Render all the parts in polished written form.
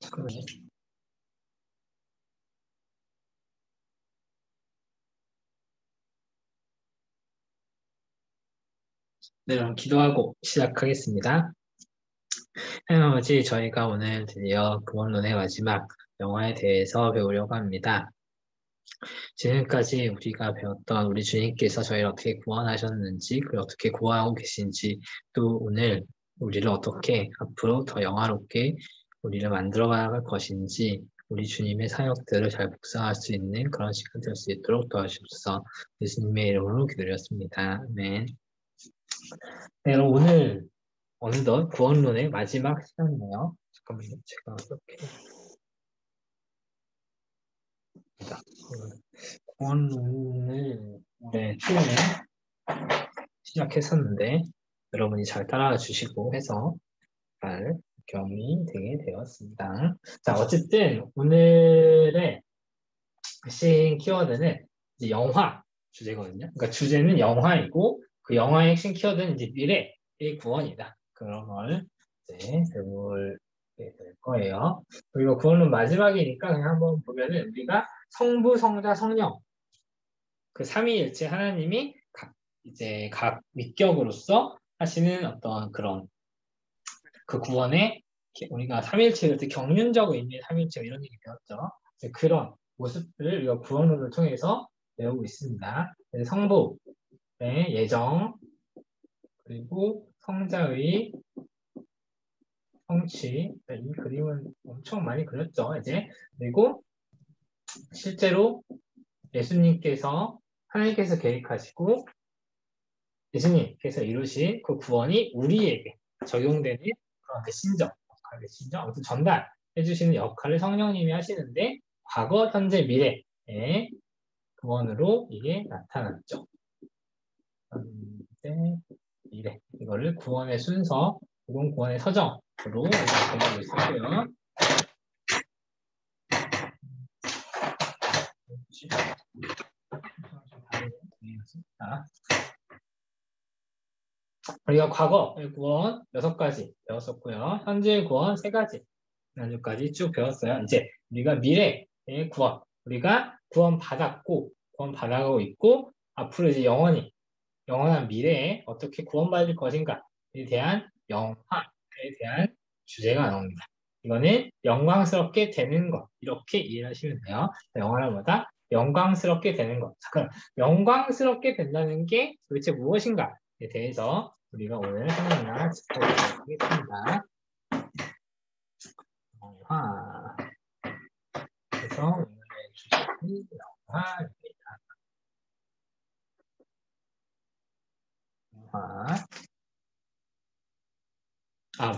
잠깐만요. 네, 그럼 기도하고 시작하겠습니다. 하나님 아버지, 저희가 오늘 드디어 구원론의 마지막 영화에 대해서 배우려고 합니다. 지금까지 우리가 배웠던 우리 주님께서 저희를 어떻게 구원하셨는지, 그리고 어떻게 구원하고 계신지, 또 오늘 우리를 어떻게 앞으로 더 영화롭게 우리를 만들어가야 할 것인지, 우리 주님의 사역들을 잘 묵상할 수 있는 그런 시간 될 수 있도록 도와주옵소서. 예수님의 이름으로 기도드렸습니다. 아멘. 네, 그럼 오늘 어느덧 구원론의 마지막 시간이네요. 잠깐만요. 제가 이렇게 구원론을 올해 초에 시작했었는데 여러분이 잘 따라와 주시고 해서 잘 경험이 되게 되었습니다. 자, 어쨌든 오늘의 핵심 키워드는 이제 영화 주제거든요. 그러니까 주제는 영화이고 그 영화의 핵심 키워드는 이제 미래의 구원이다. 그런 걸 이제 배울 될 거예요. 그리고 구원론 마지막이니까 그냥 한번 보면은 우리가 성부, 성자, 성령 그 삼위일체 하나님이 이제 각 위격으로서 하시는 어떤 그런 그 구원에 우리가 삼위일체를 경륜적 의미의 삼위일체 이런 얘기 배웠죠. 그런 모습들을 우리가 구원론을 통해서 배우고 있습니다. 성부의 예정 그리고 성자의 성취 이 그림은 엄청 많이 그렸죠. 이제 그리고 실제로 예수님께서 하나님께서 계획하시고 예수님께서 이루신 그 구원이 우리에게 적용되는 그런 신적, 아무튼 전달해 주시는 역할을 성령님이 하시는데 과거, 현재, 미래의 구원으로 이게 나타났죠. 현재, 미래 이거를 구원의 순서, 혹은 구원의 서정으로 보고 있었고요. 우리가 과거의 구원 6가지 배웠었고요. 현재의 구원 3가지 지난주까지 쭉 배웠어요. 이제 우리가 미래의 구원, 우리가 구원 받았고 구원 받아가고 있고 앞으로 이제 영원한 미래에 어떻게 구원받을 것인가에 대한 영화에 대한 주제가 나옵니다. 이거는 영광스럽게 되는 것 이렇게 이해하시면 돼요. 영화는 뭐다? 영광스럽게 되는 것. 잠깐, 영광스럽게 된다는 게 도대체 무엇인가에 대해서 우리가 오늘 하나하나 짚어보도록 하겠습니다. 영화. 그래서 오늘의 주제는 영화입니다. 영화.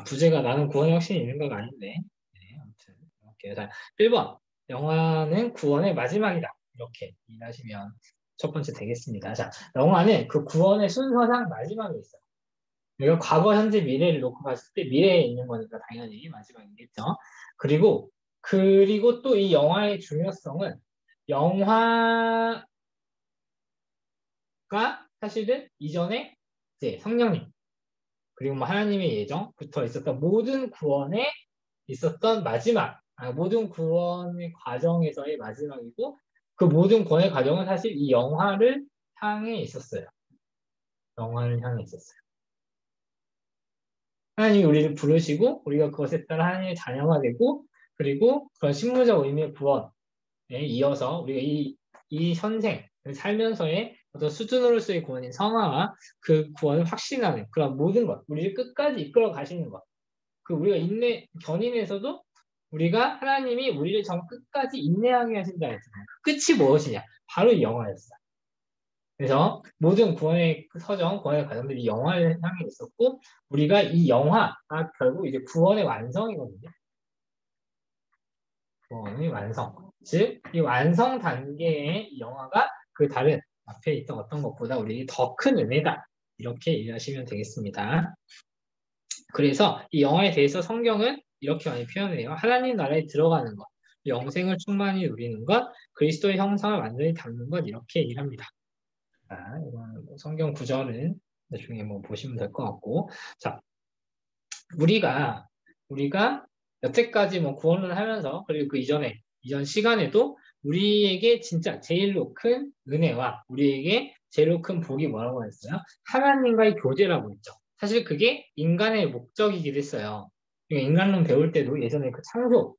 부제가 나는 구원의 확신이 있는 건 아닌데. 네, 아무튼 이렇게. 자, 1번. 영화는 구원의 마지막이다. 이렇게 이해하시면 첫 번째 되겠습니다. 자, 영화는 그 구원의 순서상 마지막에 있어요. 우리가 과거, 현재, 미래를 놓고 봤을 때 미래에 있는 거니까 당연히 마지막이겠죠. 그리고 또 이 영화의 중요성은 영화가 사실은 이전에 이제 성령님 그리고 뭐 하나님의 예정부터 있었던 모든 구원에 있었던 마지막, 모든 구원의 과정에서의 마지막이고 그 모든 구원의 과정은 사실 이 영화를 향해 있었어요. 영화를 향해 있었어요. 하나님이 우리를 부르시고 우리가 그것에 따라 하나님의 자녀가 되고 그리고 그런 심무적 의미의 구원에 이어서 우리가 이 현생 살면서의 어떤 수준으로서의 구원인 성화와 그 구원을 확신하는 그런 모든 것, 우리를 끝까지 이끌어 가시는 것. 그 우리가 견인에서도 우리가 하나님이 우리를 정 끝까지 인내하게 하신다 했잖아요. 끝이 무엇이냐? 바로 이 영화였어요. 그래서 모든 구원의 서정, 구원의 과정들이 영화를 향해 있었고 우리가 이 영화가 결국 이제 구원의 완성이거든요. 구원의 완성. 즉, 이 완성 단계의 이 영화가 그 다른 앞에 있던 어떤 것보다 우리에게 더 큰 은혜다. 이렇게 이해하시면 되겠습니다. 그래서 이 영화에 대해서 성경은 이렇게 많이 표현해요. 하나님 나라에 들어가는 것, 영생을 충만히 누리는 것, 그리스도의 형상을 완전히 담는 것 이렇게 얘기를 합니다. 자, 이건 성경 구절은 나중에 뭐 보시면 될 것 같고, 자, 우리가 여태까지 뭐 구원을 하면서 그리고 그 이전 시간에도 우리에게 진짜 제일로 큰 은혜와 우리에게 제일로 큰 복이 뭐라고 했어요? 하나님과의 교제라고 했죠. 사실 그게 인간의 목적이기도 했어요. 그러니까 인간론 배울 때도 예전에 그 창조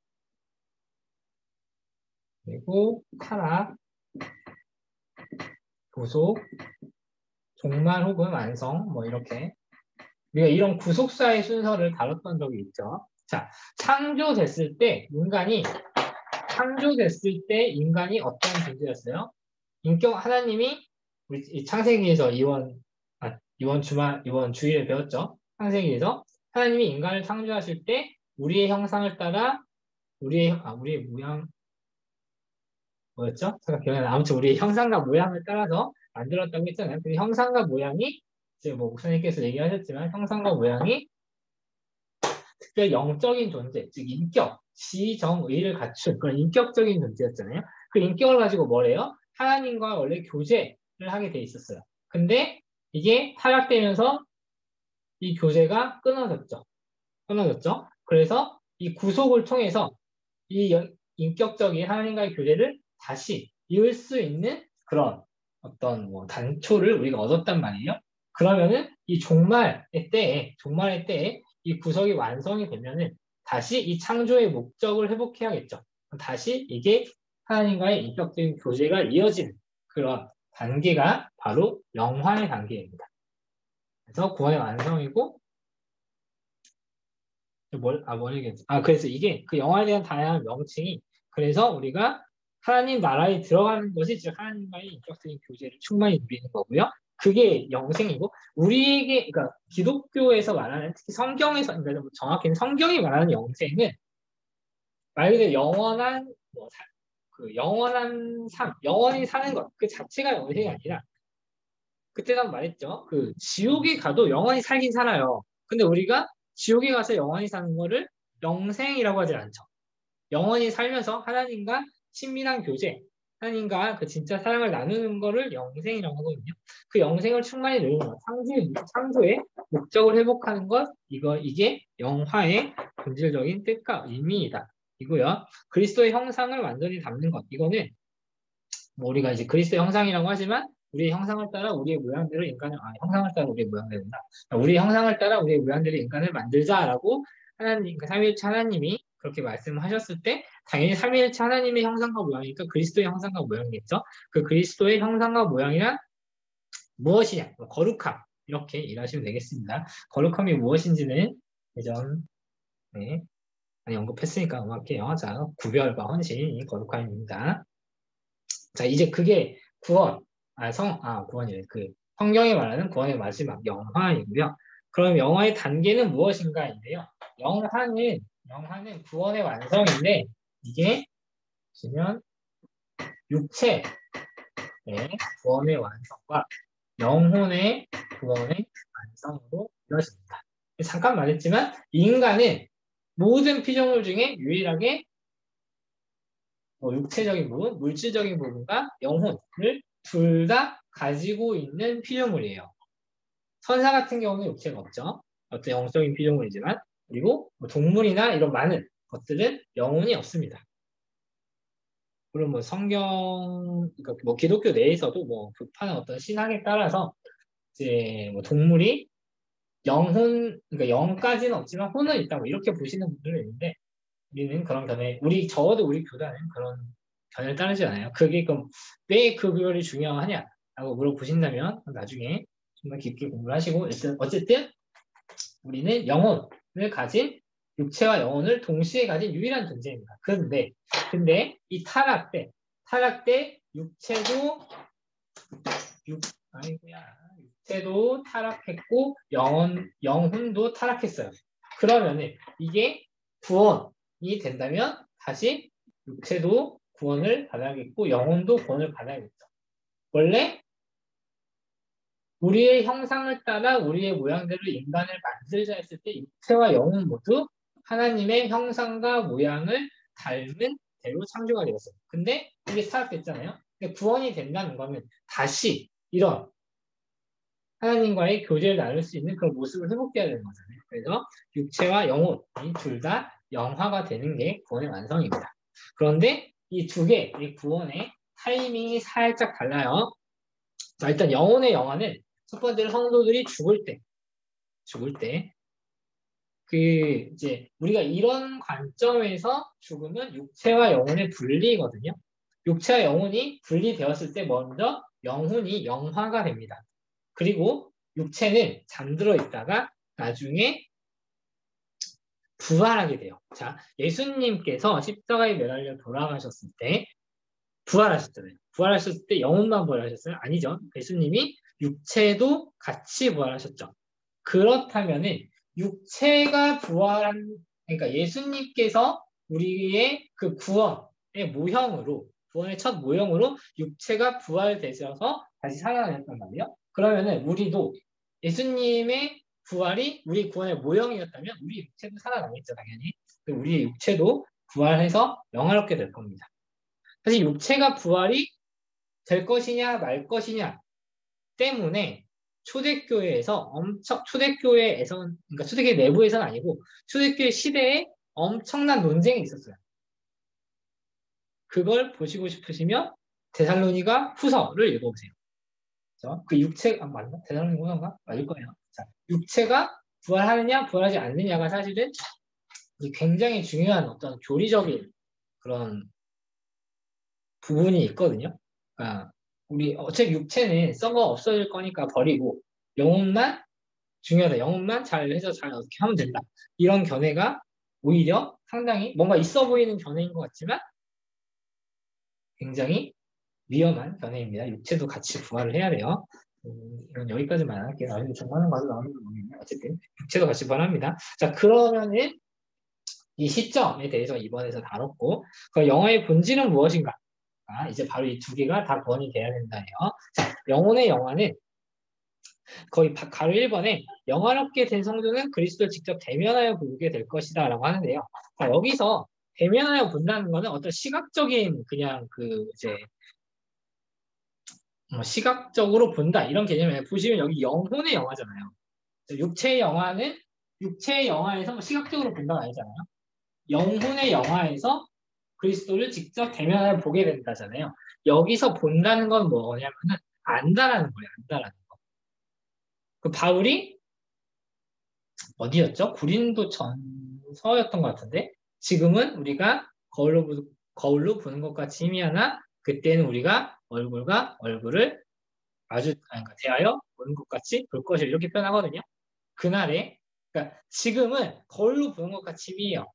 그리고 타락, 구속, 종말 혹은 완성 뭐 이렇게 우리가 이런 구속사의 순서를 다뤘던 적이 있죠. 자, 창조됐을 때 인간이 어떤 존재였어요? 인격 하나님이 우리 이 창세기에서 이번 주일에 배웠죠. 창세기에서 하나님이 인간을 창조하실 때 우리의 형상을 따라 우리의 모양 뭐였죠? 잠깐 기억이 안 나. 아무튼 우리의 형상과 모양을 따라서 만들었다고 했잖아요. 그 형상과 모양이 이제 뭐 목사님께서 얘기하셨지만 형상과 모양이 특별 영적인 존재, 즉 인격, 지정의를 갖춘 그런 인격적인 존재였잖아요. 그 인격을 가지고 뭐래요? 하나님과 원래 교제를 하게 돼 있었어요. 근데 이게 타락되면서 이 교제가 끊어졌죠. 끊어졌죠. 그래서 이 구속을 통해서 이 인격적인 하나님과의 교제를 다시 이을 수 있는 그런 어떤 뭐 단초를 우리가 얻었단 말이에요. 그러면은 이 종말의 때에 이 구속이 완성이 되면은 다시 이 창조의 목적을 회복해야겠죠. 다시 이게 하나님과의 인격적인 교제가 이어지는 그런 단계가 바로 영화의 단계입니다. 그래서 구원의 완성이고 뭐냐겠지. 그래서 이게 그 영화에 대한 다양한 명칭이 그래서 우리가 하나님 나라에 들어가는 것이 즉 하나님과의 인격적인 교제를 충만히 누리는 거고요. 그게 영생이고 우리에게 그러니까 기독교에서 말하는 특히 성경에서 그러니까 정확히는 성경이 말하는 영생은 말 그대로 영원한 그 영원한 삶, 영원히 사는 것 그 자체가 영생이 아니라 그때 난 말했죠. 그 지옥에 가도 영원히 살긴 살아요. 근데 우리가 지옥에 가서 영원히 사는 거를 영생이라고 하지 않죠. 영원히 살면서 하나님과 친밀한 교제, 하나님과 그 진짜 사랑을 나누는 거를 영생이라고 하거든요. 그 영생을 충만히 누리는 것, 창조의 목적을 회복하는 것, 이게 영화의 본질적인 뜻과 의미이다. 이고요. 그리스도의 형상을 완전히 담는 것, 이거는 뭐 우리가 이제 그리스도의 형상이라고 하지만 우리의 형상을 따라 우리의 모양대로 형상을 따라 우리의 모양대로 우리의 형상을 따라 우리의 모양대로 인간을 만들자라고 하나님, 그 삼위일체 하나님이 그렇게 말씀하셨을 때 당연히 삼위일체 하나님의 형상과 모양이니까 그리스도의 형상과 모양이겠죠. 그 그리스도의 형상과 모양이란 무엇이냐? 거룩함 이렇게 일하시면 되겠습니다. 거룩함이 무엇인지는 예전에 많이 언급했으니까 넘어갈게요. 자, 구별과 헌신이 거룩함입니다. 자, 이제 그게 구원이래. 그 성경이 말하는 구원의 마지막 영화이고요. 그럼 영화의 단계는 무엇인가인데요. 영화는 구원의 완성인데 이게 보시면 육체의 구원의 완성과 영혼의 구원의 완성으로 이루어집니다. 잠깐 말했지만 인간은 모든 피조물 중에 유일하게 육체적인 부분, 물질적인 부분과 영혼을 둘 다 가지고 있는 피조물이에요. 선사 같은 경우는 육체가 없죠. 어떤 영적인 피조물이지만 그리고 동물이나 이런 많은 것들은 영혼이 없습니다. 물론 뭐 그러니까 뭐 기독교 내에서도 뭐 급하는 어떤 신학에 따라서 이제 뭐 동물이 그러니까 영까지는 없지만 혼은 있다고 이렇게 보시는 분들도 있는데 우리는 그런 적어도 우리 교단은 그런 견해를 따르지 않아요. 그게 그럼 왜 그 구별이 중요하냐라고 물어보신다면 나중에 정말 깊게 공부를 하시고 어쨌든 우리는 영혼을 가진 육체와 영혼을 동시에 가진 유일한 존재입니다. 근데 이 타락 때 육체도 타락했고 영혼도 타락했어요. 그러면은 이게 구원이 된다면 다시 육체도 구원을 받아야겠고 영혼도 구원을 받아야겠죠. 원래 우리의 형상을 따라 우리의 모양대로 인간을 만들자 했을 때 육체와 영혼 모두 하나님의 형상과 모양을 닮은 대로 창조가 되었어요. 근데 이게 타락됐잖아요. 근데 구원이 된다는 거는 다시 이런 하나님과의 교제를 나눌 수 있는 그런 모습을 회복해야 되는 거잖아요. 그래서 육체와 영혼이 둘 다 영화가 되는 게 구원의 완성입니다. 그런데 이 두 개, 이 구원의 타이밍이 살짝 달라요. 자, 일단 영혼의 영화는 첫 번째로 성도들이 죽을 때, 이제 우리가 이런 관점에서 죽으면 육체와 영혼의 분리거든요. 육체와 영혼이 분리되었을 때 먼저 영혼이 영화가 됩니다. 그리고 육체는 잠들어 있다가 나중에 부활하게 돼요. 자, 예수님께서 십자가에 매달려 돌아가셨을 때 부활하셨잖아요. 부활하셨을 때 영혼만 부활하셨어요? 아니죠. 예수님이 육체도 같이 부활하셨죠. 그렇다면은 육체가 부활한, 그러니까 예수님께서 우리의 그 구원의 모형으로, 구원의 첫 모형으로 육체가 부활되셔서 다시 살아나셨단 말이에요. 그러면은 우리도 예수님의 부활이 우리 구원의 모형이었다면 우리 육체도 살아나겠죠, 당연히. 우리의 육체도 부활해서 영화롭게 될 겁니다. 사실 육체가 부활이 될 것이냐 말 것이냐 때문에 그러니까 초대교회 내부에서는 아니고 초대교회 시대에 엄청난 논쟁이 있었어요. 그걸 보시고 싶으시면 데살로니가 후서를 읽어보세요. 그렇죠? 그 육체가 맞나? 데살로니가 후서인가? 맞을 거예요. 자, 육체가 부활하느냐 부활하지 않느냐가 사실은 굉장히 중요한 어떤 교리적인 그런 부분이 있거든요. 그러니까 우리 어차피 육체는 썩어 없어질 거니까 버리고 영혼만 중요하다. 영혼만 잘 해서 잘 어떻게 하면 된다. 이런 견해가 오히려 상당히 뭔가 있어 보이는 견해인 것 같지만 굉장히 위험한 견해입니다. 육체도 같이 부활을 해야 돼요. 이건 여기까지만 할게요. 나중에 정하는 과도 나오는 건 모르겠네요. 어쨌든 육체도 같이 부활합니다. 자, 그러면은 이 시점에 대해서 이번에서 다뤘고 그 영화의 본질은 무엇인가? 이제 바로 이 두 개가 다 구원이 돼야 된다네요. 자, 영혼의 영화는 거의 가로 1번에 영화롭게 된 성도는 그리스도를 직접 대면하여 보게 될 것이다 라고 하는데요. 자, 여기서 대면하여 본다는 것은 어떤 시각적인 그냥 이제 시각적으로 본다 이런 개념에 보시면 여기 영혼의 영화잖아요. 육체의 영화는 육체의 영화에서 시각적으로 본다가 아니잖아요. 영혼의 영화에서 그리스도를 직접 대면하여 보게 된다잖아요. 여기서 본다는 건 뭐냐면은 안다라는 거예요. 안다라는 거. 그 바울이 어디였죠? 고린도 전서였던 것 같은데 지금은 우리가 거울로 보는 것 같이 희미하나 그때는 우리가 얼굴과 얼굴을 그러니까 대하여 보는 것 같이 볼 것을 이렇게 표현하거든요. 그날에 그러니까 지금은 거울로 보는 것 같이 희미해요.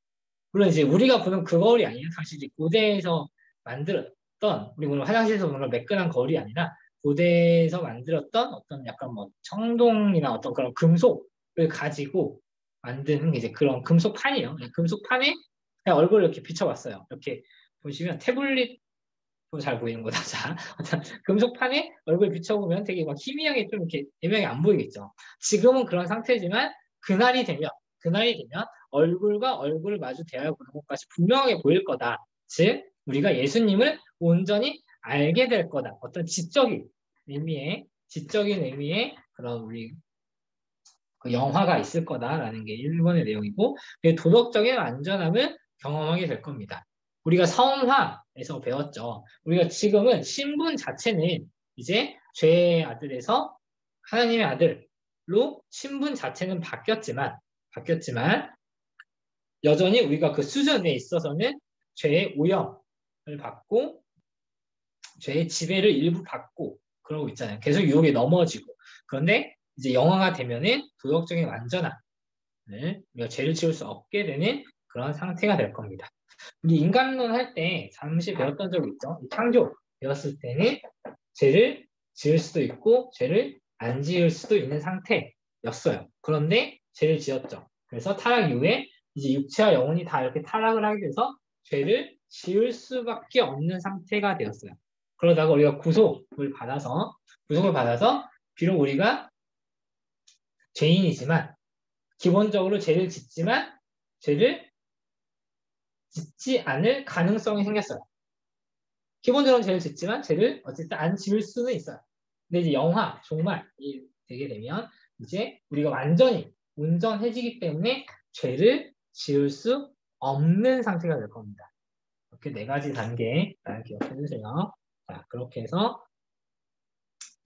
물론 이제 우리가 보는 그 거울이 아니에요. 사실 이제 고대에서 만들었던 우리 오늘 화장실에서 보는 매끈한 거울이 아니라 고대에서 만들었던 어떤 약간 청동이나 어떤 그런 금속을 가지고 만든 이제 그런 금속판이에요. 금속판에 그냥 얼굴을 이렇게 비춰봤어요. 이렇게 보시면 태블릿 잘 보이는 거다. 자, 금속판에 얼굴 비춰보면 되게 막 희미하게 좀 이렇게 애매하게 안 보이겠죠. 지금은 그런 상태지만 그날이 되면 얼굴과 얼굴을 마주 대하여 보는 것까지 분명하게 보일 거다. 즉, 우리가 예수님을 온전히 알게 될 거다. 어떤 지적인 의미의 그런 우리 그 영화가 있을 거다라는 게 1번의 내용이고, 도덕적인 안전함을 경험하게 될 겁니다. 우리가 성화에서 배웠죠. 우리가 지금은 신분 자체는 이제 죄의 아들에서 하나님의 아들로 신분 자체는 바뀌었지만 여전히 우리가 그 수준에 있어서는 죄의 오염을 받고 죄의 지배를 일부 받고 그러고 있잖아요. 계속 유혹에 넘어지고. 그런데 이제 영화가 되면은 도덕적인 완전함을 우리가 죄를 지을 수 없게 되는 그런 상태가 될 겁니다. 우리 인간론 할 때 잠시 배웠던 적이 있죠. 창조 배웠을 때는 죄를 지을 수도 있고 죄를 안 지을 수도 있는 상태였어요. 그런데 죄를 지었죠. 그래서 타락 이후에 이제 육체와 영혼이 다 이렇게 타락을 하게 돼서 죄를 지을 수밖에 없는 상태가 되었어요. 그러다가 우리가 구속을 받아서 비록 우리가 죄인이지만 기본적으로 죄를 짓지만 죄를 짓지 않을 가능성이 생겼어요. 기본적으로 죄를 짓지만 죄를 어쨌든 안 지을 수는 있어요. 근데 이제 종말이 되게 되면 이제 우리가 완전히 온전해지기 때문에 죄를 지을 수 없는 상태가 될 겁니다. 이렇게 네 가지 단계 잘 기억해 주세요. 자, 그렇게 해서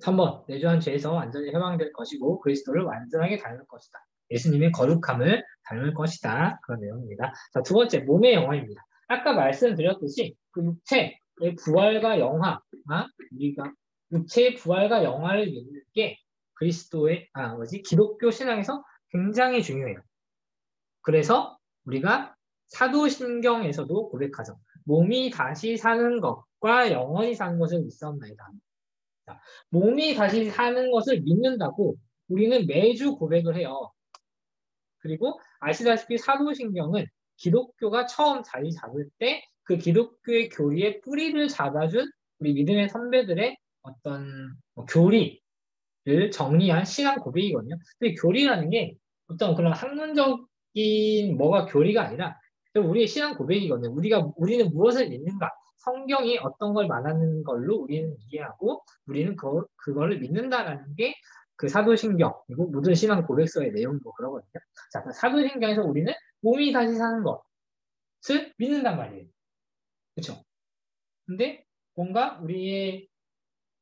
3번 내주한 죄에서 완전히 해방될 것이고 그리스도를 완전하게 닮을 것이다. 예수님의 거룩함을 닮을 것이다. 그런 내용입니다. 자, 두 번째 몸의 영화입니다. 아까 말씀드렸듯이 그 육체의 부활과 영화, 우리가 육체의 부활과 영화를 믿는 게 그리스도의 기독교 신앙에서 굉장히 중요해요. 그래서 우리가 사도신경에서도 고백하죠. 몸이 다시 사는 것과 영원히 사는 것을 믿사옵나이다. 몸이 다시 사는 것을 믿는다고 우리는 매주 고백을 해요. 그리고 아시다시피 사도신경은 기독교가 처음 자리 잡을 때 그 기독교의 교리의 뿌리를 잡아준 우리 믿음의 선배들의 어떤 교리를 정리한 신앙 고백이거든요. 근데 교리라는 게 어떤 그런 학문적인 뭐가 교리가 아니라 우리의 신앙 고백이거든요. 우리는 무엇을 믿는가? 성경이 어떤 걸 말하는 걸로 우리는 이해하고 우리는 그거를 믿는다라는 게 그 사도신경 그리고 모든 신앙 고백서의 내용이고 그러거든요. 자, 사도신경에서 우리는 몸이 다시 사는 것을 믿는단 말이에요. 그렇죠? 근데 뭔가 우리의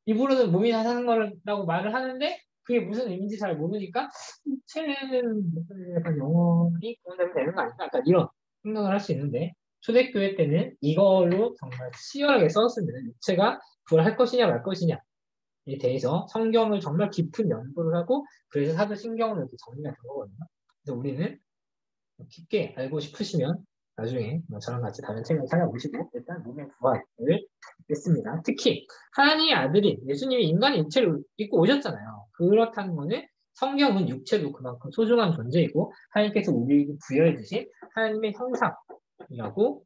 입으로는 몸이 다시 사는 거라고 말을 하는데 그게 무슨 의미인지 잘 모르니까 육체는 약간 영원히 구원되면 되는 거 아닐까? 약간 이런 생각을 할 수 있는데 초대교회 때는 이걸로 정말 치열하게 싸웠습니다. 육체가 구원할 것이냐 말 것이냐에 대해서 성경을 정말 깊은 연구를 하고 그래서 사도신경으로 이렇게 정리가 된 거거든요. 그래서 우리는 깊게 알고 싶으시면 나중에 저랑 같이 다른 책을 찾아보시고 일단 몸의 부활을 믿습니다. 특히 하나님의 아들인 예수님이 인간의 육체를 입고 오셨잖아요. 그렇다는 것은 성경은 육체도 그만큼 소중한 존재이고 하나님께서 우리에게 부여해 주신 하나님의 형상이라고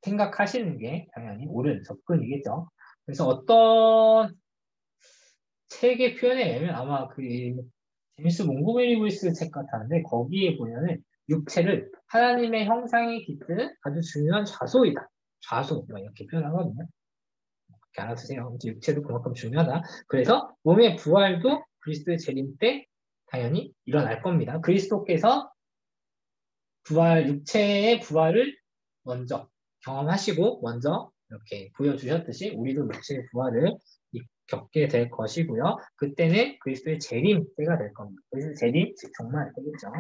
생각하시는 게 당연히 옳은 접근이겠죠. 그래서 어떤 책의 표현에 의하면 아마 그 제임스 몽고메리 브리스 책 같았는데 거기에 보면은 육체를 하나님의 형상이 깃드는 아주 중요한 좌소이다. 좌소 이렇게 표현하거든요. 이렇게 알아두세요. 육체도 그만큼 중요하다. 그래서 몸의 부활도 그리스도의 재림 때 당연히 일어날 겁니다. 그리스도께서 육체의 부활을 먼저 경험하시고 먼저 이렇게 보여주셨듯이 우리도 육체의 부활을 겪게 될 것이고요. 그때는 그리스도의 재림 때가 될 겁니다. 그리스도의 재림, 즉 정말 되겠죠.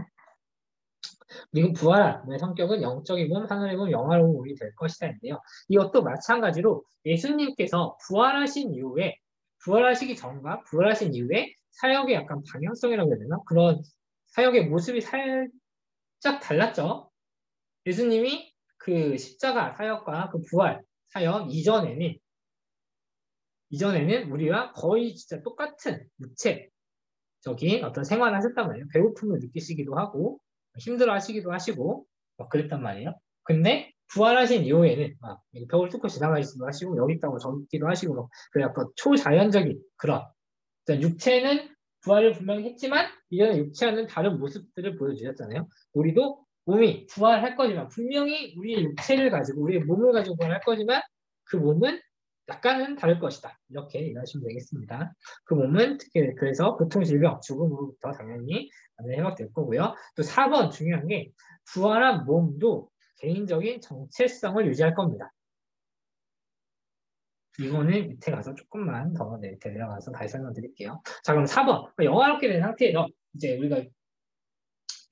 그리고 부활의 성격은 영적인 몸, 하늘의 몸, 영화로운 몸이 될 것이다인데요. 이것도 마찬가지로 예수님께서 부활하시기 전과 부활하신 이후에 사역의 약간 방향성이라고 해야 되나? 그런 사역의 모습이 살짝 달랐죠. 예수님이 그 십자가 사역과 그 부활 사역 이전에는 우리와 거의 진짜 똑같은 육체적인 어떤 생활을 하셨단 말이에요. 배고픔을 느끼시기도 하고 힘들어 하시기도 하시고 그랬단 말이에요. 근데 부활하신 이후에는 벽을 뚫고 지나가시기도 하시고 여기 있다고 저기 있기도 하시고 그 약간 초자연적인 그런 육체는 부활을 분명히 했지만 이전에 육체와는 다른 모습들을 보여주셨잖아요. 우리도 몸이 부활할 거지만 분명히 우리의 육체를 가지고 우리의 몸을 가지고 부활할 거지만 그 몸은 약간은 다를 것이다. 이렇게 이해하시면 되겠습니다. 그 몸은 특히 그래서 고통, 질병, 죽음으로부터 당연히 회복될 거고요. 또 4번 중요한 게 부활한 몸도 개인적인 정체성을 유지할 겁니다. 이거는 밑에 가서 조금만 더 밑에 내려가서 다시 설명드릴게요. 자, 그럼 4번. 영화롭게 된 상태에서 이제 우리가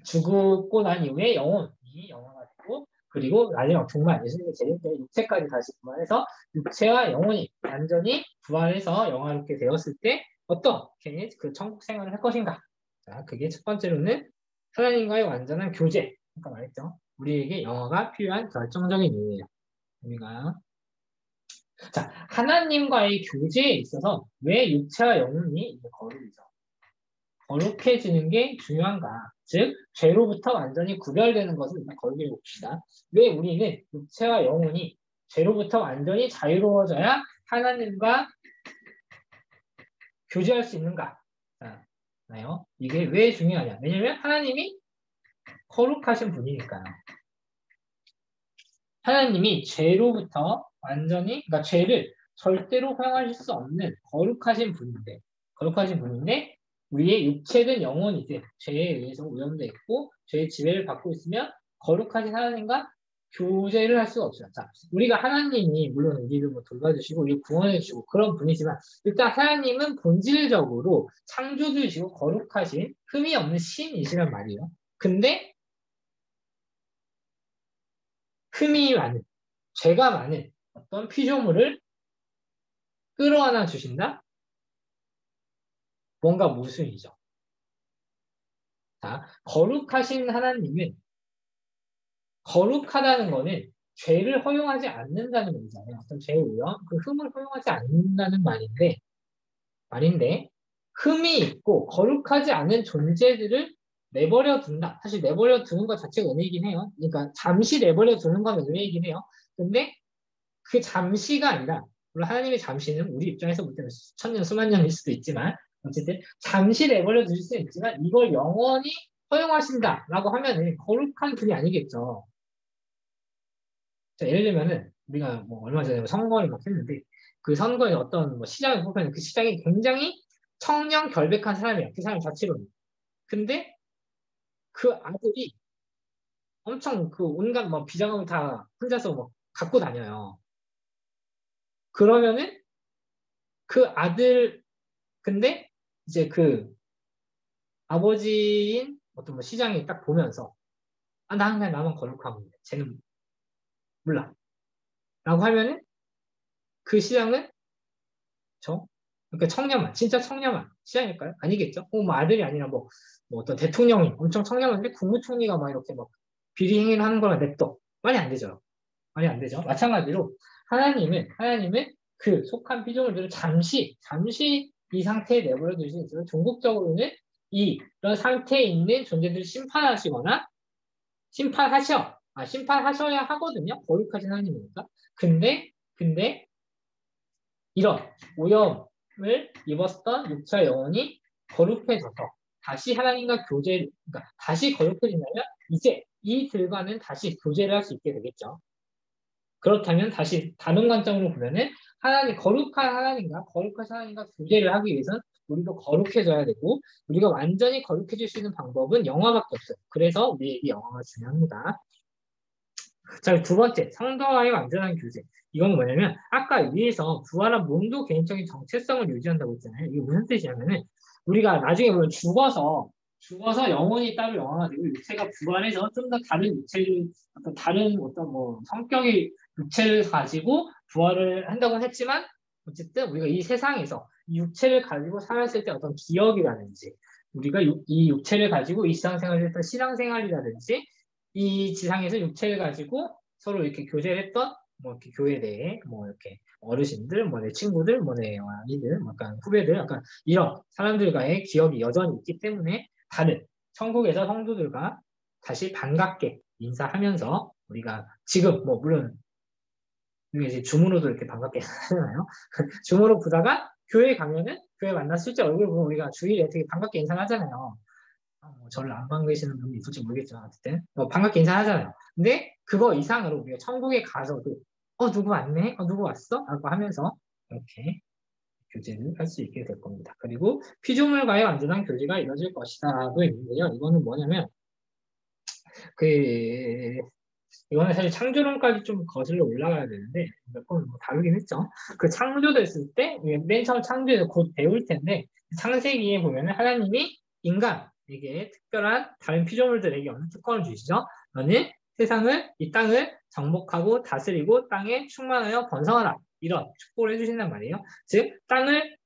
죽고 난 이후에 영혼이 영화가 되고 그리고 마지막 정말 예수님의 재림 때 육체까지 다시 부활해서 육체와 영혼이 완전히 부활해서 영화롭게 되었을 때 어떻게 그 천국 생활을 할 것인가? 자, 그게 첫 번째로는 하나님과의 완전한 교제. 아까 말했죠. 우리에게 영화가 필요한 결정적인 이유예요. 우리가 자, 하나님과의 교제에 있어서 왜 육체와 영혼이 거룩이죠? 거룩해지는 게 중요한가? 즉, 죄로부터 완전히 구별되는 것을 일단 거룩해 봅시다. 왜 우리는 육체와 영혼이 죄로부터 완전히 자유로워져야 하나님과 교제할 수 있는가? 자, 나요? 이게 왜 중요하냐? 왜냐면 하나님이 거룩하신 분이니까요. 하나님이 죄로부터 완전히, 그러니까 죄를 절대로 허용하실 수 없는 거룩하신 분인데 우리의 육체든 영혼이든 죄에 의해서 오염되어 있고 죄의 지배를 받고 있으면 거룩하신 하나님과 교제를 할 수가 없어요. 자, 우리가 하나님이 물론 우리를 뭐 돌봐주시고 우리 구원해 주시고 그런 분이지만 일단 하나님은 본질적으로 창조주이시고 거룩하신 흠이 없는 신이시란 말이에요. 근데 흠이 많은 죄가 많은 어떤 피조물을 끌어안아 주신다? 뭔가 모순이죠. 자, 거룩하신 하나님은 거룩하다는 거는 죄를 허용하지 않는다는 말이잖아요. 어떤 죄의 오염, 그 흠을 허용하지 않는다는 말인데 흠이 있고 거룩하지 않은 존재들을 내버려 둔다. 사실 내버려 두는 것 자체가 은혜이긴 해요. 그러니까 잠시 내버려 두는 건 은혜이긴 해요. 근데 그 잠시가 아니라 물론 하나님의 잠시는 우리 입장에서 볼 때는 수천 년, 수만 년일 수도 있지만 어쨌든 잠시 내버려 두실 수는 있지만 이걸 영원히 허용하신다라고 하면은 거룩한 분이 아니겠죠. 자, 예를 들면은 우리가 뭐 얼마 전에 선거를 막 했는데 그 선거에 어떤 뭐 시장을 뽑으면 그 시장이 굉장히 청렴 결백한 사람이야. 그 사람 자체로는. 근데 그 아들이 엄청 그 온갖 뭐 비자금을 다 혼자서 뭐 갖고 다녀요. 그러면은 그 아들 근데 이제 그 아버지인 어떤 뭐 시장이 딱 보면서 아 나는 그냥 나만 거룩하면 돼. 쟤는 몰라. 라고 하면은 그 시장은 저 그러니까 청렴한 진짜 청렴한 시장일까요? 아니겠죠? 뭐 아들이 아니라 뭐 어떤 대통령이 엄청 청렴한데 국무총리가 막 이렇게 막 비리 행위를 하는 거랑 냅둬 말이 안 되죠. 말이 안 되죠. 마찬가지로 하나님은 그 속한 피조물들을 잠시 이 상태에 내버려 두실 수 있어요. 종국적으로는 이런 상태에 있는 존재들을 심판하시거나 심판하셔야 하거든요. 거룩하신 하나님이니까. 근데 이런 오염을 입었던 육체와 영혼이 거룩해져서 다시 하나님과 그러니까 다시 거룩해진다면 이제 이들과는 다시 교제를 할 수 있게 되겠죠. 그렇다면 다시 다른 관점으로 보면은 거룩한 하나님과 교제를 하기 위해서는 우리도 거룩해져야 되고 우리가 완전히 거룩해질 수 있는 방법은 영화밖에 없어요. 그래서 우리에게 영화가 중요합니다. 자, 두 번째, 성도와의 완전한 교제. 이건 뭐냐면 아까 위에서 부활한 몸도 개인적인 정체성을 유지한다고 했잖아요. 이게 무슨 뜻이냐면은 우리가 나중에 보면 죽어서 영혼이 따로 영화가 되고 육체가 부활해서 좀 더 다른 육체를 어떤 다른 어떤 뭐 성격의 육체를 가지고 부활을 한다고 했지만 어쨌든 우리가 이 세상에서 이 육체를 가지고 살았을 때 어떤 기억이라든지 우리가 이 육체를 가지고 일상생활을 했던 신앙생활이라든지 이 지상에서 육체를 가지고 서로 이렇게 교제를 했던 뭐 이렇게 교회 내에 뭐 이렇게 어르신들, 뭐 내 친구들, 뭐 내 아이들, 뭐 약간 후배들, 약간 이런 사람들과의 기억이 여전히 있기 때문에 다른 천국에서 성도들과 다시 반갑게 인사하면서 우리가 지금 뭐 물론 우리가 이제 줌으로도 이렇게 반갑게 하잖아요. 줌으로 보다가 교회 가면은 교회 만나서 실제 얼굴 보면 우리가 주일에 되게 반갑게 인사를 하잖아요. 뭐 저를 안 반가시는 분이 있을지 모르겠지만 어쨌든 뭐 반갑게 인사하잖아요. 근데 그거 이상으로 우리가 천국에 가서도 누구 왔네? 누구 왔어? 라고 하면서 이렇게 교제를 할 수 있게 될 겁니다. 그리고 피조물과의 완전한 교제가 이루어질 것이다도 있는데요. 이거는 뭐냐면 그 이거는 사실 창조론까지 좀 거슬러 올라가야 되는데 몇 번 뭐 다루긴 했죠. 그 창조됐을 때 맨 처음 창조에서 곧 배울 텐데 창세기에 보면은 하나님이 인간에게 특별한 다른 피조물들에게 어느 특권을 주시죠. 너는 이 땅을 정복하고 다스리고 땅에 충만하여 번성하라. 이런 축복을 해주신단 말이에요. 즉 땅을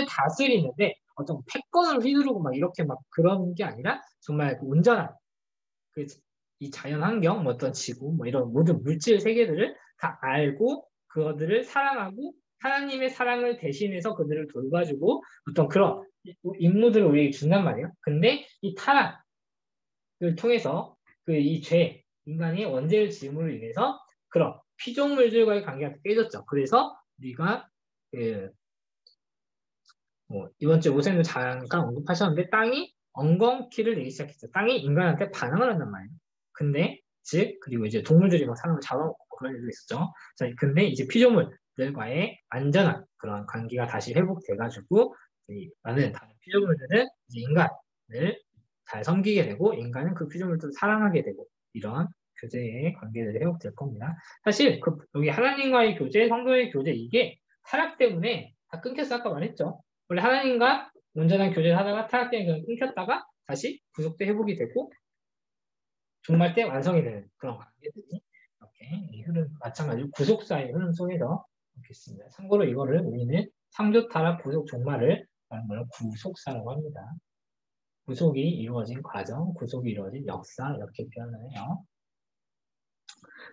다스리는데 어떤 패권을 휘두르고 막 이렇게 막 그런 게 아니라 정말 그 온전한 그 이 자연 환경, 뭐 어떤 지구, 뭐 이런 모든 물질 세계들을 다 알고 그것들을 사랑하고 하나님의 사랑을 대신해서 그들을 돌봐주고 어떤 그런 임무들을 우리에게 준단 말이에요. 근데 이 타락을 통해서 그 이 인간이 원죄를 지음으로 인해서 그런 피조물들과의 관계가 깨졌죠. 그래서 우리가 뭐 이번 주에 오세도 잠깐 언급하셨는데 땅이 엉겅퀴를 내기 시작했죠. 땅이 인간한테 반응을 한단 말이에요. 그리고 이제 동물들이 막 사람을 잡아먹고 그런 일도 있었죠. 자, 근데 이제 피조물들과의 안전한 그런 관계가 다시 회복돼가지고 많은 다른 피조물들은 이제 인간을 잘 섬기게 되고 인간은 그 피조물들을 사랑하게 되고 이런 교제의 관계들이 회복될 겁니다. 사실 여기 하나님과의 교제, 성도의 교제 이게 타락 때문에 다 끊겼어. 아까 말했죠. 원래 하나님과 온전한 교제를 하다가 타락 때문에 끊겼다가 다시 구속돼 회복이 되고 종말 때 완성이 되는 그런 관계들이 이렇게 이 흐름 마찬가지로 구속사의 흐름 속에서 이렇게 있습니다. 참고로 이거를 우리는 창조 타락 구속 종말을 말하는 걸 구속사라고 합니다. 구속이 이루어진 과정, 구속이 이루어진 역사 이렇게 표현을 해요.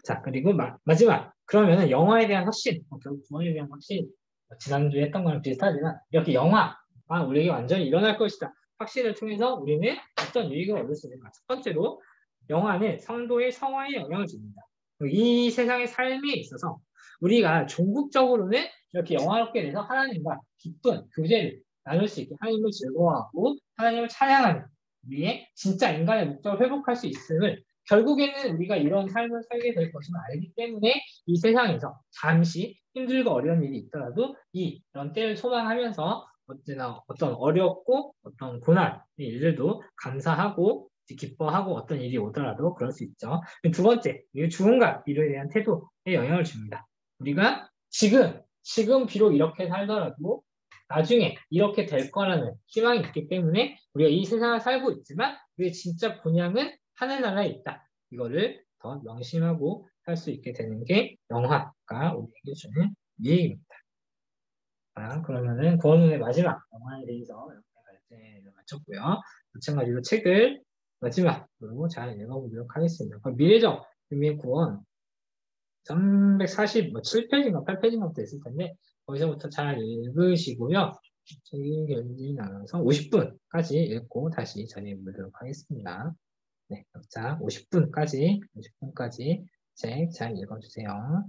자, 그리고 마지막. 그러면은 영화에 대한 확신, 결국 구원에 대한 확신, 지난주에 했던 거랑 비슷하지만 이렇게 영화가 우리에게 완전히 일어날 것이다. 확신을 통해서 우리는 어떤 유익을 얻을 수 있는가. 첫 번째로 영화는 성도의 성화에 영향을 줍니다. 이 세상의 삶에 있어서 우리가 종국적으로는 이렇게 영화롭게 돼서 하나님과 깊은 교제를 나눌 수 있게 하나님을 즐거워하고 하나님을 찬양하는 우리의 진짜 인간의 목적을 회복할 수 있음을 결국에는 우리가 이런 삶을 살게 될 것임을 알기 때문에 이 세상에서 잠시 힘들고 어려운 일이 있더라도 이런 때를 소망하면서 언제나 어떤 어렵고 어떤 고난의 일들도 감사하고 기뻐하고 어떤 일이 오더라도 그럴 수 있죠. 두 번째, 죽음과 미래에 대한 태도에 영향을 줍니다. 우리가 지금 비록 이렇게 살더라도 나중에 이렇게 될 거라는 희망이 있기 때문에 우리가 이 세상을 살고 있지만 우리의 진짜 본향은 하늘나라에 있다. 이거를 더 명심하고 살 수 있게 되는 게 영화가 우리에게 주는 유익입니다. 자, 그러면은 구원론의 마지막 영화에 대해서 이렇게 발제를 마쳤고요. 마찬가지로 책을 마지막으로 잘 읽어보도록 하겠습니다. 미래적 의미의 구원 347페이지인가 8페이지인가부터 있을 텐데 거기서부터 잘 읽으시고요. 책이 결국이 나눠서 50분까지 읽고 다시 전해보도록 하겠습니다. 네, 자, 50분까지 책 잘 읽어주세요.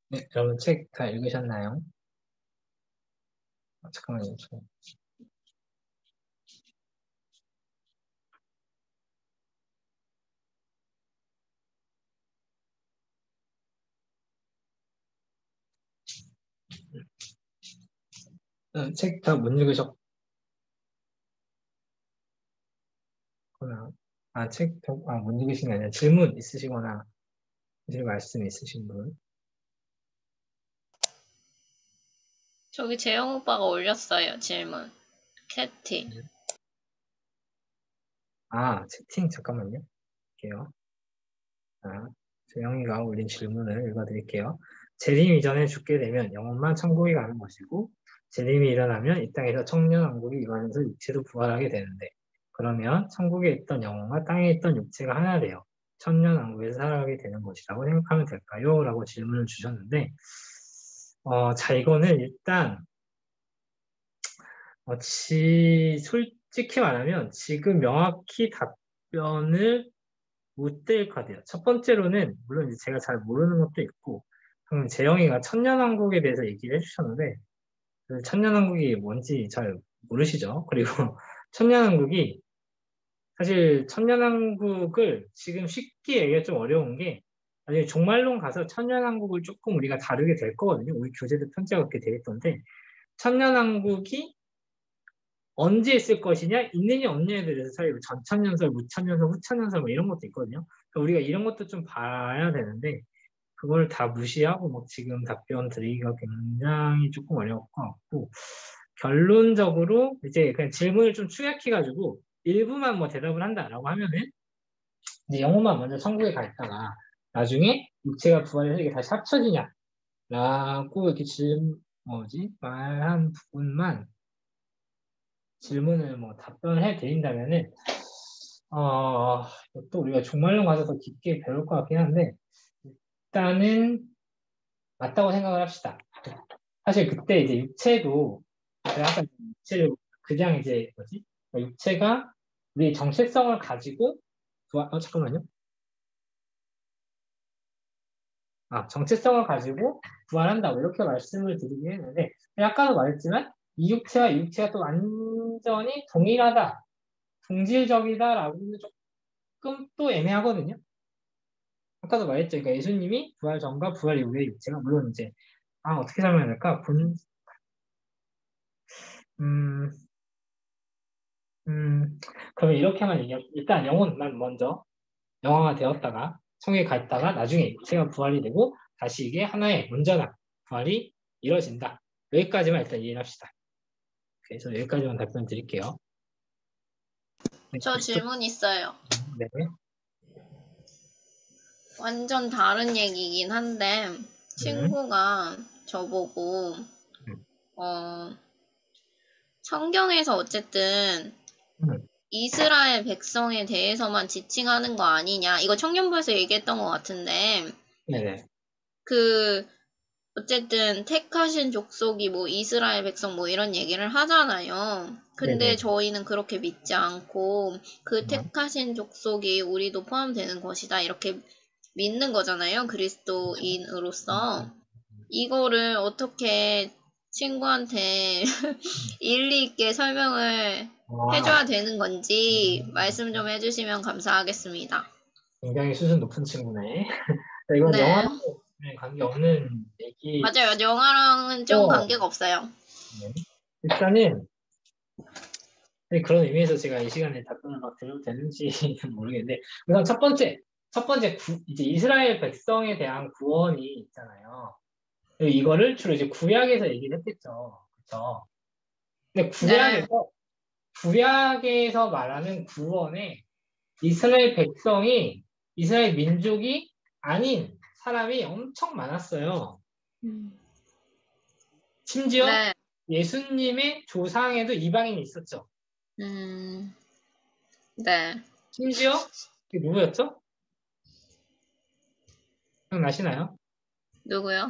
네, 여러분 책 다 읽으셨나요? 잠깐만요. 책 다 못 읽으셨거나, 책 못 읽으신 게 아니라 질문 있으시거나, 하실 말씀 있으신 분. 저기 재영 오빠가 올렸어요, 질문. 캐팅. 채팅 잠깐만요. 볼게요. 재영이가 올린 질문을 읽어드릴게요. 재림 이전에 죽게 되면 영혼만 천국에 가는 것이고, 재림이 일어나면 이 땅에서 청년왕국이 일어나면서 육체도 부활하게 되는데, 그러면 천국에 있던 영혼과 땅에 있던 육체가 하나 되어 천년왕국에서 살아가게 되는 것이라고 생각하면 될까요? 라고 질문을 주셨는데, 자, 이거는 일단, 솔직히 말하면 지금 명확히 답변을 못 될 것 같아요. 첫 번째로는 물론 이제 제가 잘 모르는 것도 있고, 방금 재영이가 천년왕국에 대해서 얘기를 해주셨는데 그 천년왕국이 뭔지 잘 모르시죠? 그리고 천년왕국이 사실 천년왕국을 지금 쉽게 얘기가 좀 어려운 게 나중에 종말론 가서 천년왕국을 조금 우리가 다루게 될 거거든요. 우리 교재도 편지가 그렇게 되어 있던데 천년왕국이 언제 있을 것이냐, 있느냐 없느냐에 대해서 사실 전천년설, 무천년설, 후천년설 뭐 이런 것도 있거든요. 그러니까 우리가 이런 것도 좀 봐야 되는데 그걸 다 무시하고 뭐 지금 답변 드리기가 굉장히 조금 어려울 것 같고 결론적으로 이제 그냥 질문을 좀 축약해가지고 일부만 뭐 대답을 한다라고 하면은 이제 영혼만 먼저 천국에 가 있다가 나중에 육체가 부활해서 이게 다시 합쳐지냐라고 이렇게 말한 부분만 질문을 뭐 답변을 해드린다면은 또 우리가 종말론 가서 더 깊게 배울 것 같긴 한데 일단은 맞다고 생각을 합시다. 사실 그때 이제 육체도 제가 아까 육체를 그냥 이제 뭐지? 그러니까 육체가 우리 정체성을 가지고 잠깐만요. 정체성을 가지고 부활한다고 이렇게 말씀을 드리긴 했는데 아까도 말했지만 이 육체와 이 육체가 또 완전히 동일하다, 동질적이다라고는 조금 또 애매하거든요. 아까도 말했죠. 그러니까 예수님이 부활 전과 부활 이후의 육체가 물론 이제 어떻게 설명해야 될까? 음, 그러면 이렇게만 얘기해. 일단 영혼만 먼저 영화가 되었다가 성에 가 있다가 나중에 육체가 부활이 되고 다시 이게 하나의 온전한 부활이 이루어진다. 여기까지만 일단 이해합시다. 그래서 여기까지만 답변 드릴게요. 네, 저 혹시 또 질문 있어요. 네. 완전 다른 얘기긴 한데, 음, 친구가 저보고, 음, 어, 성경에서 어쨌든 음. 이스라엘 백성에 대해서만 지칭하는 거 아니냐. 이거 청년부에서 얘기했던 것 같은데, 네네. 그, 어쨌든 택하신 족속이 뭐 이스라엘 백성 뭐 이런 얘기를 하잖아요. 근데 네네. 저희는 그렇게 믿지 않고 그 음, 택하신 족속이 우리도 포함되는 것이다. 이렇게 믿는 거잖아요. 음, 그리스도인으로서. 음, 이거를 어떻게 친구한테 음. 일리 있게 설명을 와, 해줘야 되는 건지 음, 말씀 좀 해주시면 감사하겠습니다. 굉장히 수준 높은 친구네. 이건 영화랑 네. 관계없는 얘기. 맞아요. 영화랑은 좀 어, 관계가 없어요. 네. 일단은 그런 의미에서 제가 이 시간에 답변을 막 드려도 되는지 모르겠는데 우선 첫 번째 이제 이스라엘 백성에 대한 구원이 있잖아요. 이거를 주로 이제 구약에서 얘기를 했겠죠. 그렇죠? 근데 네. 구약에서 말하는 구원에 이스라엘 백성이 이스라엘 민족이 아닌 사람이 엄청 많았어요. 음. 심지어 네. 예수님의 조상에도 이방인이 있었죠. 음, 네. 심지어 그게 누구였죠? 기억나시나요? 누구요?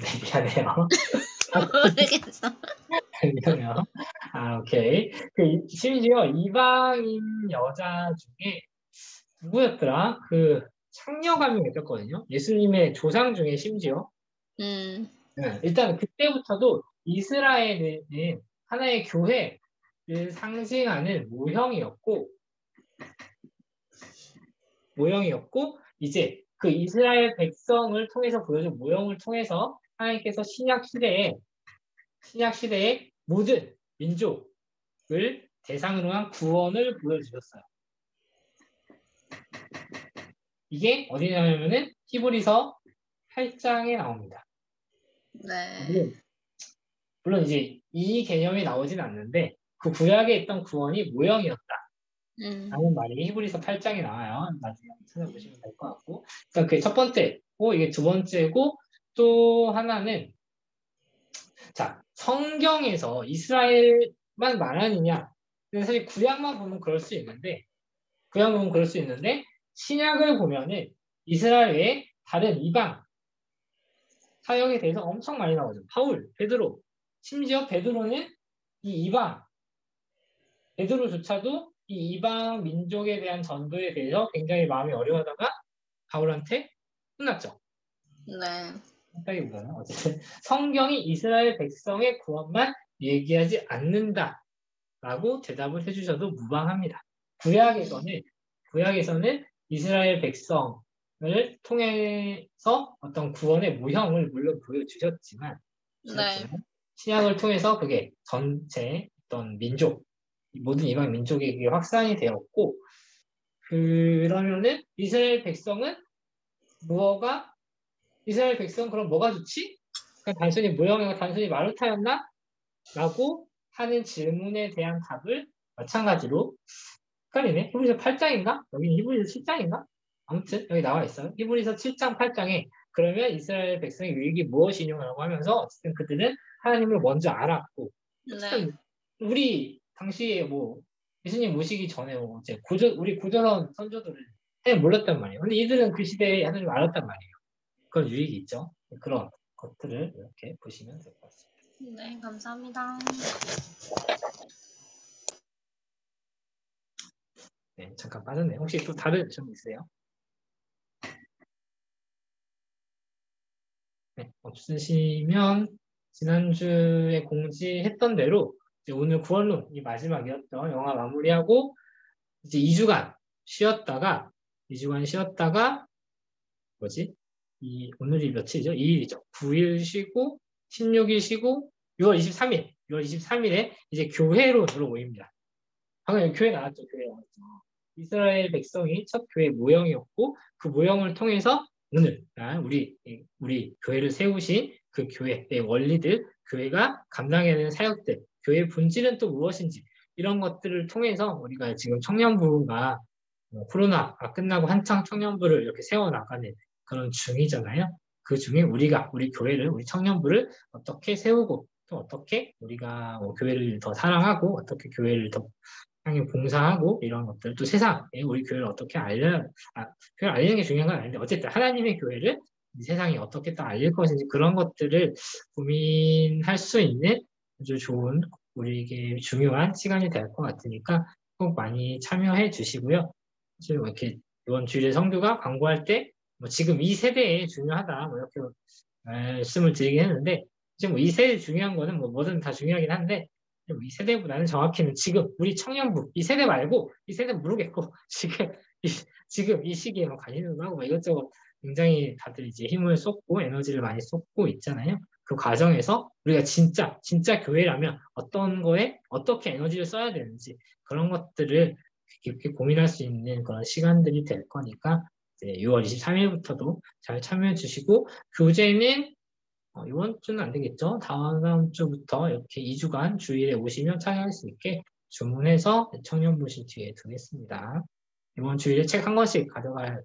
네, 미안해요. 모르겠어. 미안해요. 오케이. 심지어 이방인 여자 중에 누구였더라? 창녀감이 느꼈거든요. 예수님의 조상 중에 심지어. 일단 그때부터도 이스라엘은 하나의 교회를 상징하는 모형이었고 이제 그 이스라엘 백성을 통해서 보여준 모형을 통해서 하나님께서 신약 시대의 모든 민족을 대상으로 한 구원을 보여주셨어요. 이게 어디냐면은 히브리서 8장에 나옵니다. 네. 물론 이제 이 개념이 나오진 않는데 그 구약에 있던 구원이 모형이었다. 라는 말이 히브리서 8장에 나와요. 나중에 찾아보시면 될 것 같고. 그러니까 그게 첫 번째고 이게 두 번째고 또 하나는 자 성경에서 이스라엘만 말하느냐? 사실 구약만 보면 그럴 수 있는데 신약을 보면은 이스라엘 외에 다른 이방 사역에 대해서 엄청 많이 나오죠. 바울, 베드로, 심지어 베드로는 베드로조차도 이 이방 민족에 대한 전도에 대해서 굉장히 마음이 어려워하다가 바울한테 혼났죠. 네. 한다기보다는 어쨌든 성경이 이스라엘 백성의 구원만 얘기하지 않는다라고 대답을 해주셔도 무방합니다. 구약에서는 이스라엘 백성을 통해서 어떤 구원의 모형을 물론 보여주셨지만 신약을 통해서 그게 전체 어떤 민족 모든 이방 민족에게 확산이 되었고 그러면은 이스라엘 백성은 그럼 뭐가 좋지? 그냥 단순히 모형이고 단순히 마루타였나? 라고 하는 질문에 대한 답을 마찬가지로 헷갈리네. 히브리서 8장인가? 여기는 히브리서 7장인가? 아무튼 여기 나와 있어요. 히브리서 7장 8장에 그러면 이스라엘 백성의 유익이 무엇이냐고 하면서 어쨌든 그들은 하나님을 먼저 알았고 어쨌든 우리 당시에 뭐 예수님 모시기 전에 뭐 이제 우리 구조선 선조들은 하나님 몰랐단 말이에요. 근데 이들은 그 시대에 하나님 알았단 말이에요. 그런 유익이 있죠. 그런 것들을 이렇게 보시면 될 것 같습니다. 네, 감사합니다. 네, 잠깐 빠졌네요. 혹시 또 다른 점 있으세요? 네, 없으시면 지난주에 공지했던 대로 이제 오늘 구원론이 마지막이었죠. 영화 마무리하고 이제 2주간 쉬었다가 오늘이 며칠이죠? 2일이죠. 9일 쉬고 16일 쉬고 6월 23일에 이제 교회로 들어오입니다. 방금 여기 교회 나왔죠. 교회 나왔죠. 이스라엘 백성이 첫 교회 모형이었고 그 모형을 통해서 오늘 우리 교회를 세우신 그 교회의 원리들, 교회가 감당해야 되는 사역들, 교회의 본질은 또 무엇인지 이런 것들을 통해서 우리가 지금 청년부가 코로나가 끝나고 한창 청년부를 이렇게 세워나가는 그런 중이잖아요. 그 중에 우리 교회를, 우리 청년부를 어떻게 세우고 또 어떻게 우리가 교회를 더 사랑하고 어떻게 교회를 더 향해 봉사하고 이런 것들 또 세상에 우리 교회를 어떻게 교회를 알리는 게 중요한 건 아닌데 어쨌든 하나님의 교회를 세상에 어떻게 또 알릴 것인지 그런 것들을 고민할 수 있는 아주 좋은 우리에게 중요한 시간이 될 것 같으니까 꼭 많이 참여해 주시고요. 사실 이렇게 이번 주일에 성교가 광고할 때 뭐 지금 이 세대에 중요하다 뭐 이렇게 말씀을 드리긴 했는데 지금 이 세대에 중요한 거는 뭐든 다 중요하긴 한데 이 세대보다는 정확히는 지금 우리 청년부 이 세대 말고 이 세대 모르겠고 지금 이 시기에 관심을 하고 이것저것 굉장히 다들 이제 힘을 쏟고 에너지를 많이 쏟고 있잖아요. 그 과정에서 우리가 진짜 교회라면 어떤 거에 어떻게 에너지를 써야 되는지 그런 것들을 깊게 고민할 수 있는 그런 시간들이 될 거니까 6월 23일부터도 잘 참여해 주시고 교재는 이번 주는 안 되겠죠. 다음 주부터 이렇게 2주간 주일에 오시면 참여할 수 있게 주문해서 청년부실 뒤에 두겠습니다. 이번 주일에 책 한 권씩 가져갈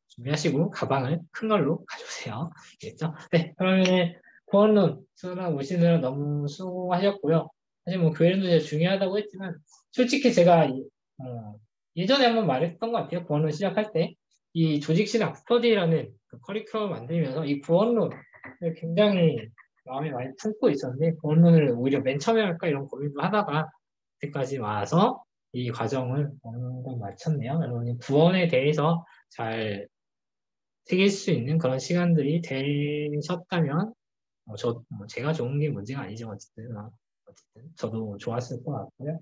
준비하시고 가방을 큰 걸로 가져오세요. 알겠죠? 네, 그러면 구원론 수업 오시느라 너무 수고하셨고요. 사실 교회론도 제일 중요하다고 했지만 솔직히 제가 예전에 한번 말했던 것 같아요. 구원론 시작할 때 이 조직신학 스터디라는 그 커리큘럼 만들면서 이 구원론을 굉장히 마음에 많이 품고 있었는데 구원론을 오히려 맨 처음에 할까 이런 고민도 하다가 그때까지 와서 이 과정을 어느 정도 마쳤네요. 여러분이 구원에 대해서 잘 새길 수 있는 그런 시간들이 되셨다면 제가 좋은 게 문제가 아니죠. 어쨌든 저도 좋았을 것 같고요.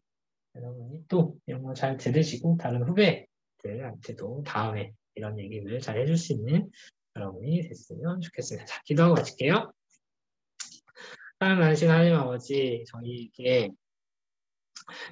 여러분이 또 이런 거 잘 들으시고 다른 후배들한테도 다음에 이런 얘기를 잘 해줄 수 있는 여러분이 됐으면 좋겠습니다. 자, 기도하고 마칠게요. 사랑하는 많으신 하나님 아버지, 저희에게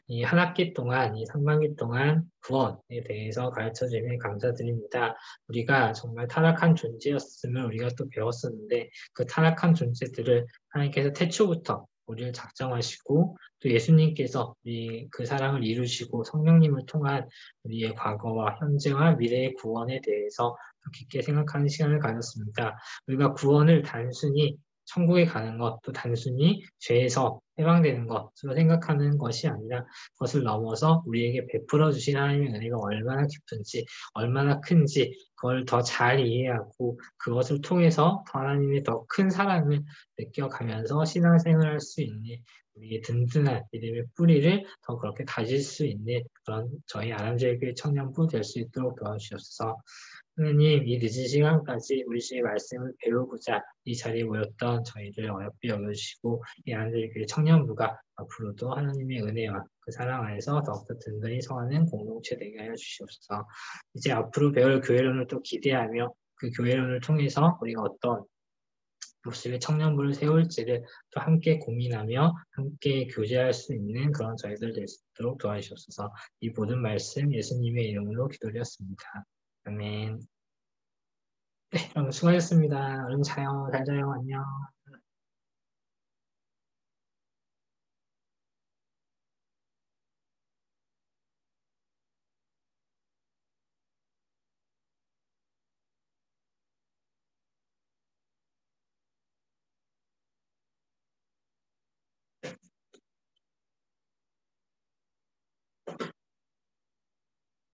이 한 학기 동안, 이 3반기 동안 구원에 대해서 가르쳐 주시면 감사드립니다. 우리가 정말 타락한 존재였음을 우리가 또 배웠었는데 그 타락한 존재들을 하나님께서 태초부터 우리를 작정하시고 또 예수님께서 우리 그 사랑을 이루시고 성령님을 통한 우리의 과거와 현재와 미래의 구원에 대해서 깊게 생각하는 시간을 가졌습니다. 우리가 구원을 단순히 천국에 가는 것, 또 단순히 죄에서 해방되는 것으로 생각하는 것이 아니라 그것을 넘어서 우리에게 베풀어 주신 하나님의 은혜가 얼마나 깊은지, 얼마나 큰지 그걸 더 잘 이해하고 그것을 통해서 더 하나님의 더 큰 사랑을 느껴가면서 신앙생활을 할 수 있는 우리의 든든한 믿음의 뿌리를 더 그렇게 다질 수 있는 그런 저희 아람제일교회 청년부 될 수 있도록 도와주시옵소서. 하나님, 이 늦은 시간까지 우리 주의 말씀을 배우고자 이 자리에 모였던 저희를 어렵게 여겨주시고 이 아람제일교회 청년부가 앞으로도 하나님의 은혜와 그 사랑 안에서 더욱더 든든히 서하는 공동체 되게 하여 주시옵소서. 이제 앞으로 배울 교회론을 또 기대하며 그 교회론을 통해서 우리가 어떤 모습의 청년부를 세울지를 또 함께 고민하며 함께 교제할 수 있는 그런 저희들 될 수 있도록 도와주시옵소서. 이 모든 말씀 예수님의 이름으로 기도드렸습니다. 아멘. 네, 여러분 수고하셨습니다. 얼른 자요. 잘 자요. 안녕.